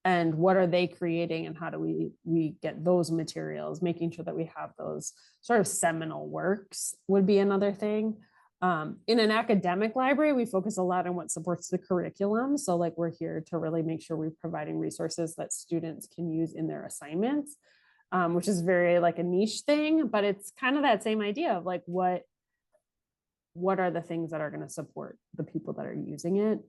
and what are they creating, and how do we get those materials, making sure that we have those sort of seminal works would be another thing. In an academic library, we focus a lot on what supports the curriculum. So like we're here to really make sure we're providing resources that students can use in their assignments, which is very like a niche thing, but it's kind of that same idea of like what are the things that are going to support the people that are using it.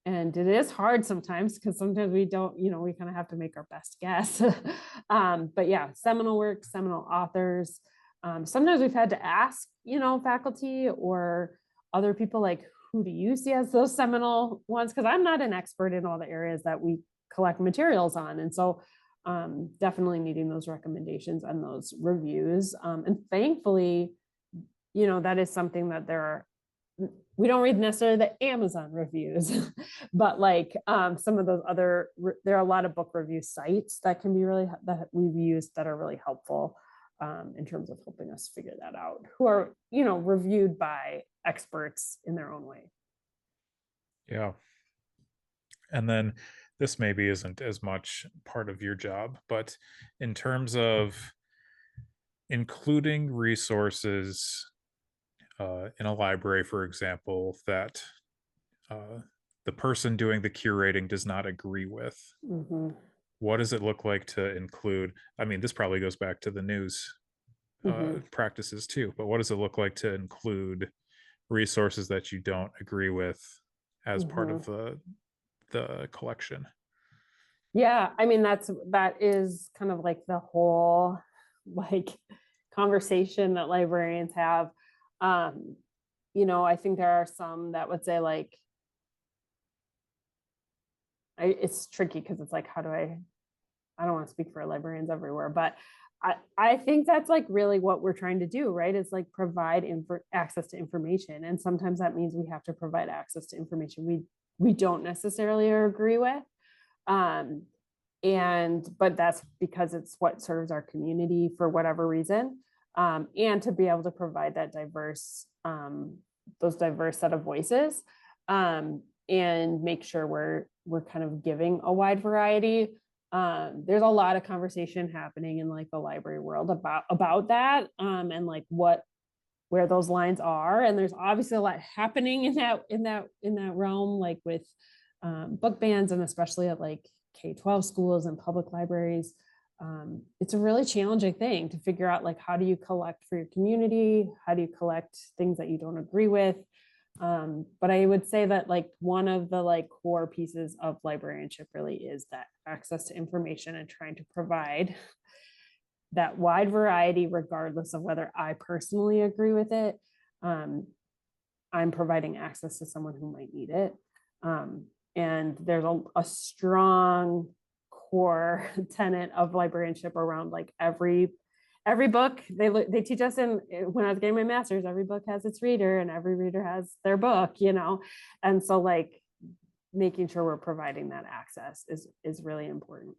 And it is hard sometimes because sometimes we don't, we kind of have to make our best guess. But yeah, seminal work, seminal authors. Sometimes we've had to ask, faculty or other people, like, who do you see as those seminal ones? Because I'm not an expert in all the areas that we collect materials on. And so definitely needing those recommendations and those reviews. And thankfully, that is something that we don't read necessarily the Amazon reviews, but like some of those there are a lot of book review sites that can be that we've used that are really helpful in terms of helping us figure that out, who are, reviewed by experts in their own way. Yeah. And then this maybe isn't as much part of your job, but in terms of including resources in a library, for example, that the person doing the curating does not agree with, what does it look like to include? I mean, this probably goes back to the news practices too, but what does it look like to include resources that you don't agree with as part of the collection? Yeah, I mean, that is kind of like the whole like conversation that librarians have. I think there are some that would say like, it's tricky because it's like, I don't want to speak for librarians everywhere, but I think that's like really what we're trying to do, right? Is like provide access to information. And sometimes that means we have to provide access to information we don't necessarily agree with. But that's because it's what serves our community for whatever reason. And to be able to provide that those diverse set of voices, and make sure we're kind of giving a wide variety. There's a lot of conversation happening in like the library world about that, and like where those lines are. And there's obviously a lot happening in that realm, like with book bans, and especially at like K-12 schools and public libraries. It's a really challenging thing to figure out, like, how do you collect for your community? How do you collect things that you don't agree with? But I would say that like one of the like core pieces of librarianship really is that access to information and trying to provide that wide variety, regardless of whether I personally agree with it. I'm providing access to someone who might need it. And there's a strong core tenet of librarianship around like every book. They teach us when I was getting my master's, every book has its reader and every reader has their book, and so like making sure we're providing that access is really important.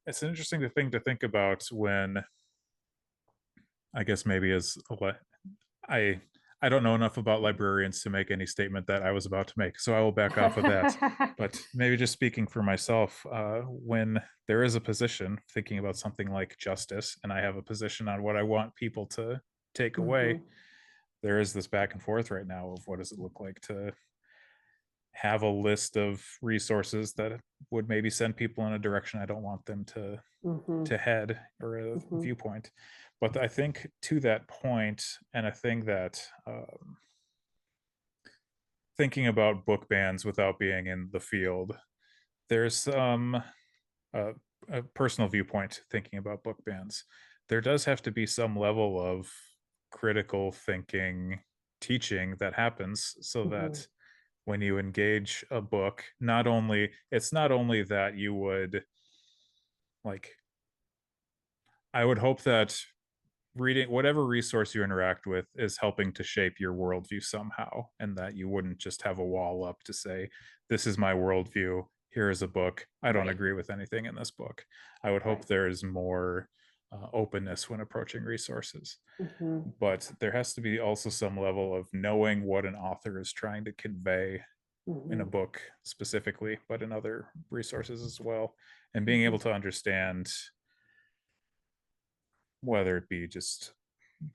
It's an interesting thing to think about when, I guess maybe as I I don't know enough about librarians to make any statement that I was about to make, so I will back off of that. But maybe just speaking for myself, when there is a position, thinking about something like justice, and I have a position on what I want people to take away, there is this back and forth right now of what does it look like to have a list of resources that would maybe send people in a direction I don't want them to head, or a viewpoint. But I think to that point, and I think that thinking about book bans without being in the field, there's some a personal viewpoint thinking about book bans. There does have to be some level of critical thinking teaching that happens so that when you engage a book, it's not only that you would like, I would hope that reading whatever resource you interact with is helping to shape your worldview somehow, and that you wouldn't just have a wall up to say, this is my worldview, here is a book, I don't agree with anything in this book. I would hope there is more openness when approaching resources. But there has to be also some level of knowing what an author is trying to convey in a Mhm. book specifically, but in other resources as well. And being able Mhm. to understand whether it be just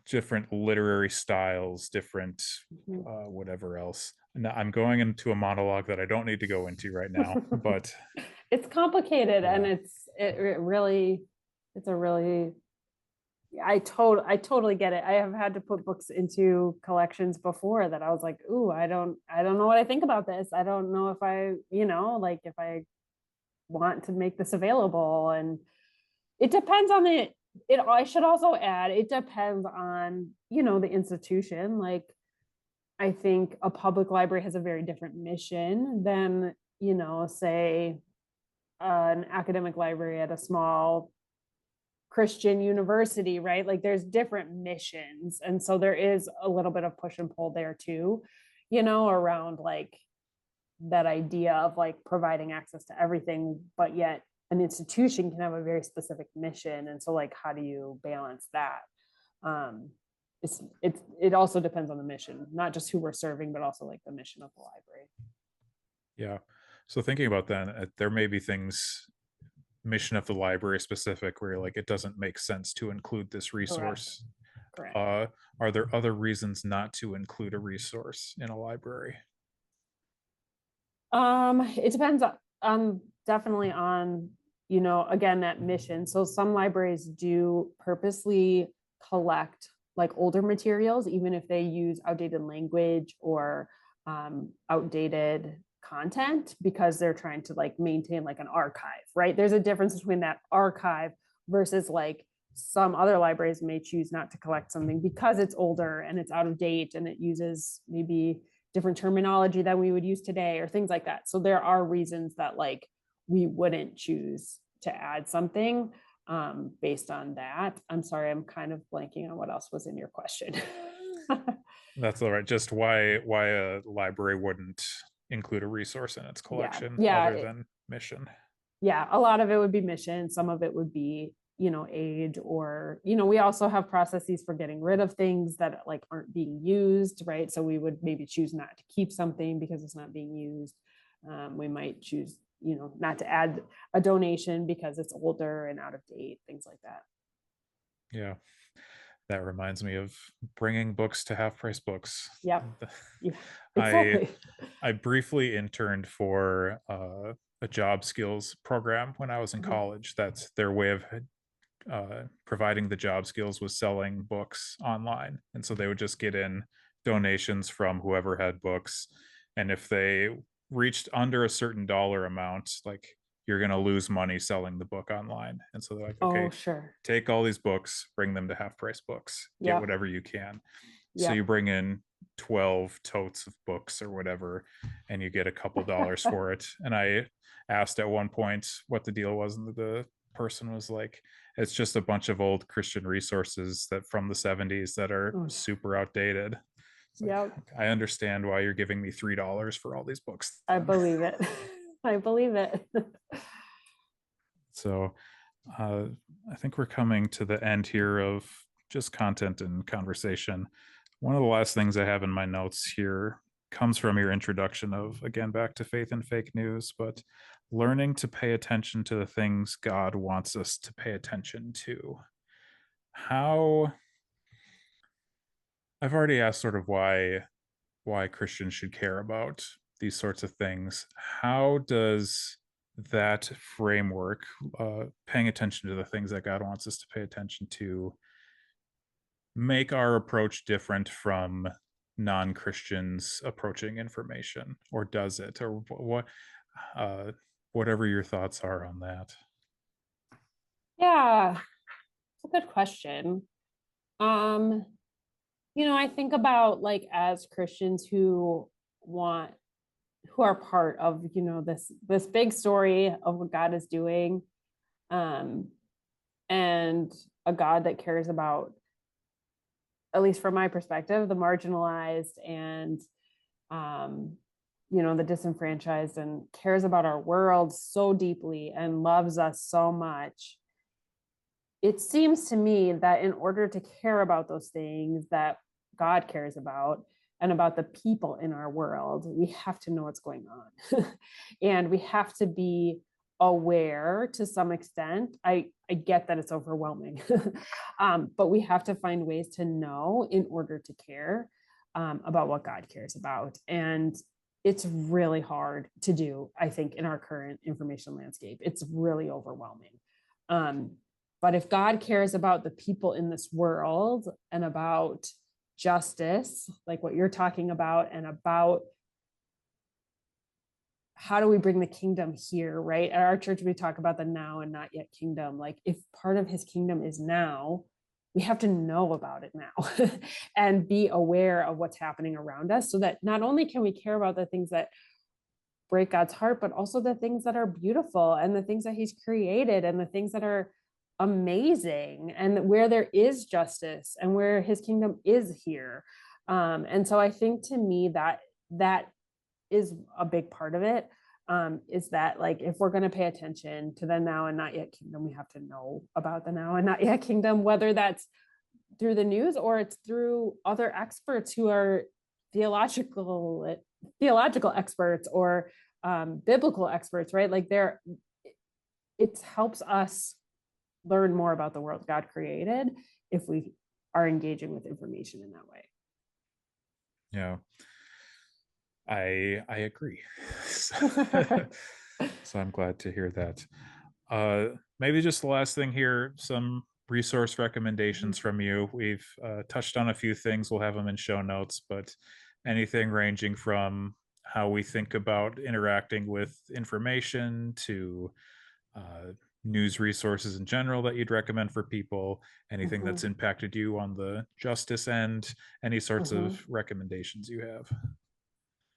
different literary styles, different Mhm. whatever else. Now, I'm going into a monologue that I don't need to go into right now, but It's complicated, and yeah, it really, it's a really, I totally get it. I have had to put books into collections before that I was like, ooh, I don't know what I think about this. I don't know if I, like if I want to make this available. And it depends on I should also add, it depends on, the institution. Like, I think a public library has a very different mission than, say, an academic library at a small Christian university, right? Like, there's different missions. And so there is a little bit of push and pull there too, around like that idea of like providing access to everything, but yet an institution can have a very specific mission. And so, like, how do you balance that? Um, it also depends on the mission, not just who we're serving, but also like the mission of the library. yeah. So thinking about that, there may be things mission of the library specific where like it doesn't make sense to include this Correct. resource. Correct. Uh, are there other reasons not to include a resource in a library? It depends on definitely on, again, that mission. So some libraries do purposely collect like older materials, even if they use outdated language or outdated content, because they're trying to like maintain like an archive, right? There's a difference between that archive versus like some other libraries may choose not to collect something because it's older and it's out of date and it uses maybe different terminology than we would use today or things like that. So there are reasons that like we wouldn't choose to add something based on that. I'm sorry, I'm kind of blanking on what else was in your question. That's all right. Just why a library wouldn't include a resource in its Yeah, collection yeah, other than mission. yeah. A lot of it would be mission. Some of it would be, age, or, we also have processes for getting rid of things that like aren't being used, right? So we would maybe choose not to keep something because it's not being used. We might choose, not to add a donation because it's older and out of date, things like that. Yeah, that reminds me of bringing books to half price books. Yep. Yeah, I exactly. I briefly interned for a job skills program when I was in Mhm. college. That's their way of providing the job skills was selling books online. And so they would just get in donations from whoever had books. And if they reached under a certain dollar amount, like you're going to lose money selling the book online. And so they're like, Oh, okay, sure. take all these books, bring them to half price books, get Yep. whatever you can. So you Yep. bring in 12 totes of books or whatever, and you get a couple dollars for it. And I asked at one point what the deal was, and the person was like, it's just a bunch of old Christian resources that from the 70s that are Oh, yeah. super outdated. It's like, Yep. I understand why you're giving me $3 for all these books I then. believe it. I believe it. So uh, I think we're coming to the end here of just content and conversation. One of the last things I have in my notes here comes from your introduction of, again, back to faith and fake news, but learning to pay attention to the things God wants us to pay attention to. How I've already asked sort of why Christians should care about these sorts of things. How does that framework, paying attention to the things that God wants us to pay attention to, make our approach different from non-Christians approaching information, or does it, or what? Uh, whatever your thoughts are on that. Yeah, it's a good question. Um, I think about like as Christians want who are part of, this big story of what God is doing, um, and a God that cares about, at least from my perspective, the marginalized and um, the disenfranchised, and cares about our world so deeply and loves us so much. It seems to me that in order to care about those things that God cares about, and about the people in our world, we have to know what's going on. And we have to be aware to some extent. I get that it's overwhelming, but we have to find ways to know in order to care about what God cares about. And it's really hard to do, I think, in our current information landscape. It's really overwhelming. But if God cares about the people in this world and about justice, like what you're talking about, and about how do we bring the kingdom here, right? At our church, we talk about the now and not yet kingdom. Like, if part of his kingdom is now, we have to know about it now and be aware of what's happening around us, so that not only can we care about the things that break God's heart, but also the things that are beautiful and the things that he's created and the things that are amazing, and where there is justice and where his kingdom is here. And so I think, to me, that is a big part of it, is that, like, if we're going to pay attention to the now and not yet kingdom, we have to know about the now and not yet kingdom, whether that's through the news or it's through other experts who are theological experts or biblical experts, right? Like, it helps us learn more about the world God created if we are engaging with information in that way. Yeah, I agree. So, so I'm glad to hear that. Maybe just the last thing here, some resource recommendations from you. We've touched on a few things. We'll have them in show notes, but anything ranging from how we think about interacting with information to news resources in general that you'd recommend for people, anything that's impacted you on the justice end, any sorts of recommendations you have.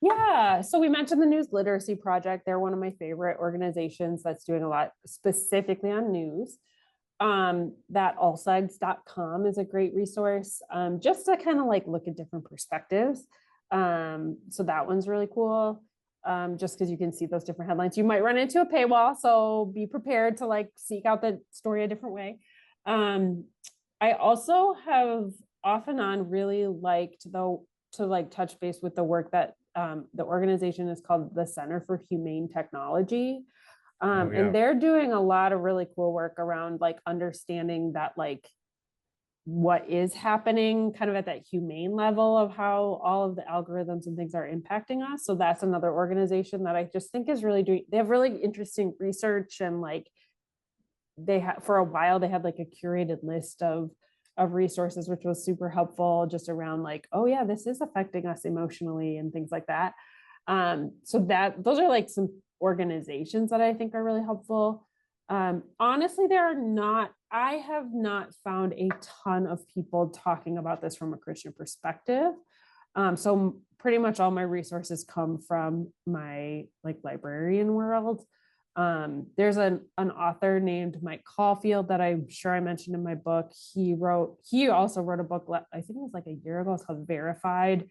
Yeah. So we mentioned the News Literacy Project. They're one of my favorite organizations that's doing a lot specifically on news. That allsides.com is a great resource, just to kind of like look at different perspectives. So that one's really cool. Just because you can see those different headlines. You might run into a paywall, so be prepared to like seek out the story a different way. I also have off and on really liked, though, to like touch base with the work that the organization is called the Center for Humane Technology. And they're doing a lot of really cool work around like understanding that, like, what is happening kind of at that humane level of how all of the algorithms and things are impacting us. So that's another organization that I just think is really they have really interesting research, and like for a while they had like a curated list of resources, which was super helpful, just around like, oh yeah, this is affecting us emotionally and things like that. So those are like some organizations that I think are really helpful. Honestly, I have not found a ton of people talking about this from a Christian perspective. So pretty much all my resources come from my like librarian world. There's an author named Mike Caulfield that I'm sure I mentioned in my book. He also wrote a book, I think it was like a year ago. It's called Verified.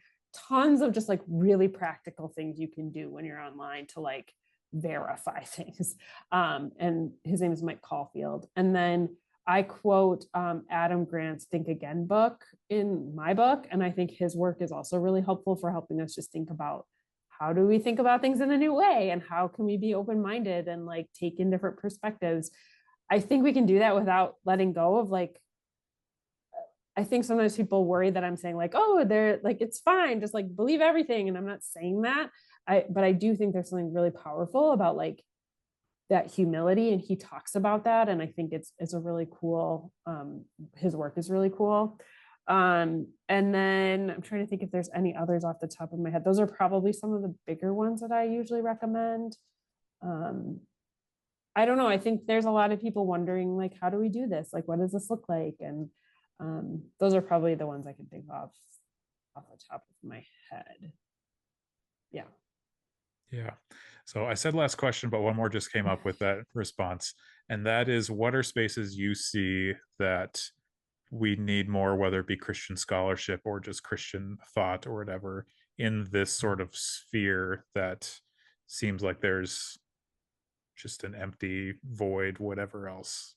Tons of just like really practical things you can do when you're online to like verify things. And his name is Mike Caulfield. And then I quote Adam Grant's Think Again book in my book. And I think his work is also really helpful for helping us just think about, how do we think about things in a new way, and how can we be open-minded and like take in different perspectives. I think we can do that without letting go of like, I think sometimes people worry that I'm saying like, oh, they're like, it's fine, just like believe everything. And I'm not saying that. But I do think there's something really powerful about like that humility. And he talks about that. And I think it's a really cool, his work is really cool. And then I'm trying to think if there's any others off the top of my head. Those are probably some of the bigger ones that I usually recommend. I don't know. I think there's a lot of people wondering, like, how do we do this? Like, what does this look like? And those are probably the ones I can think of off the top of my head. Yeah. Yeah. So I said last question, but one more just came up with that response. And that is, what are spaces you see that we need more, whether it be Christian scholarship or just Christian thought or whatever, in this sort of sphere that seems like there's just an empty void, whatever else,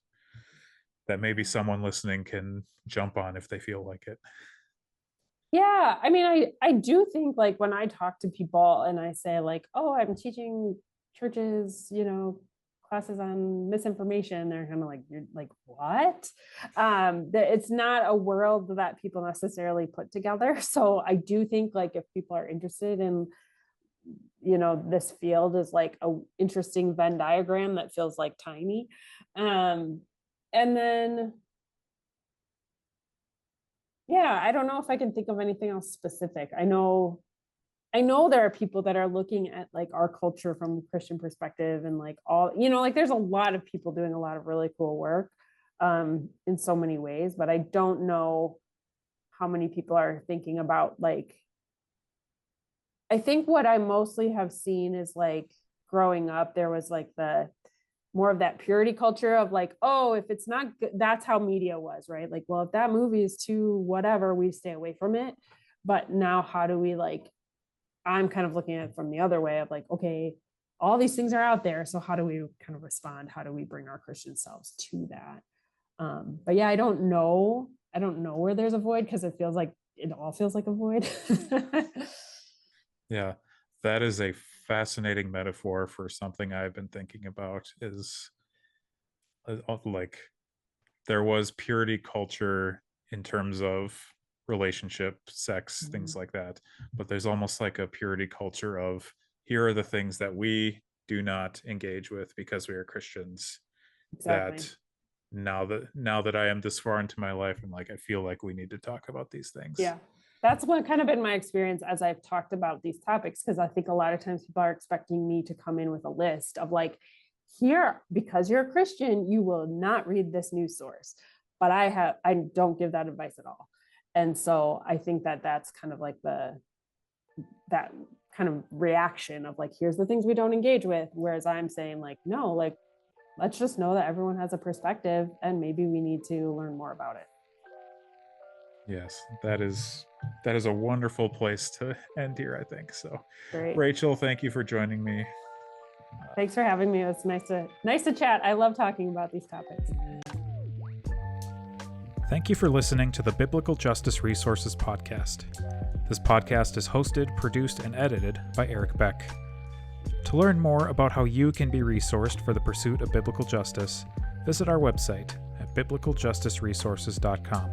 that maybe someone listening can jump on if they feel like it? Yeah, I mean, I do think like when I talk to people and I say like, oh, I'm teaching churches, classes on misinformation, they're kind of like, you're like, what? It's not a world that people necessarily put together. So I do think like if people are interested in, this field is like a interesting Venn diagram that feels like tiny. And then yeah, I don't know if I can think of anything else specific. I know there are people that are looking at like our culture from a Christian perspective and like all, like there's a lot of people doing a lot of really cool work in so many ways, but I don't know how many people are thinking about like, I think what I mostly have seen is like growing up, there was like the more of that purity culture of like, oh, if it's not good, that's how media was, right? Like, well, if that movie is too whatever, we stay away from it. But now, how do we like? I'm kind of looking at it from the other way of like, okay, all these things are out there. So how do we kind of respond? How do we bring our Christian selves to that? But yeah, I don't know. I don't know where there's a void because it all feels like a void. Yeah, that is a fascinating metaphor for something I've been thinking about is like there was purity culture in terms of relationship, sex, things like that. But there's almost like a purity culture of here are the things that we do not engage with because we are Christians. Exactly. That now that I am this far into my life, I'm like, I feel like we need to talk about these things. Yeah. That's what kind of been my experience as I've talked about these topics, because I think a lot of times people are expecting me to come in with a list of like, here, because you're a Christian, you will not read this news source. But I don't give that advice at all. And so I think that that's kind of like that kind of reaction of like, here's the things we don't engage with. Whereas I'm saying like, no, like, let's just know that everyone has a perspective and maybe we need to learn more about it. Yes, that is a wonderful place to end here, I think. So, Great. Rachel, thank you for joining me. Thanks for having me. It was nice to chat. I love talking about these topics. Thank you for listening to the Biblical Justice Resources Podcast. This podcast is hosted, produced, and edited by Eric Beck. To learn more about how you can be resourced for the pursuit of biblical justice, visit our website at biblicaljusticeresources.com.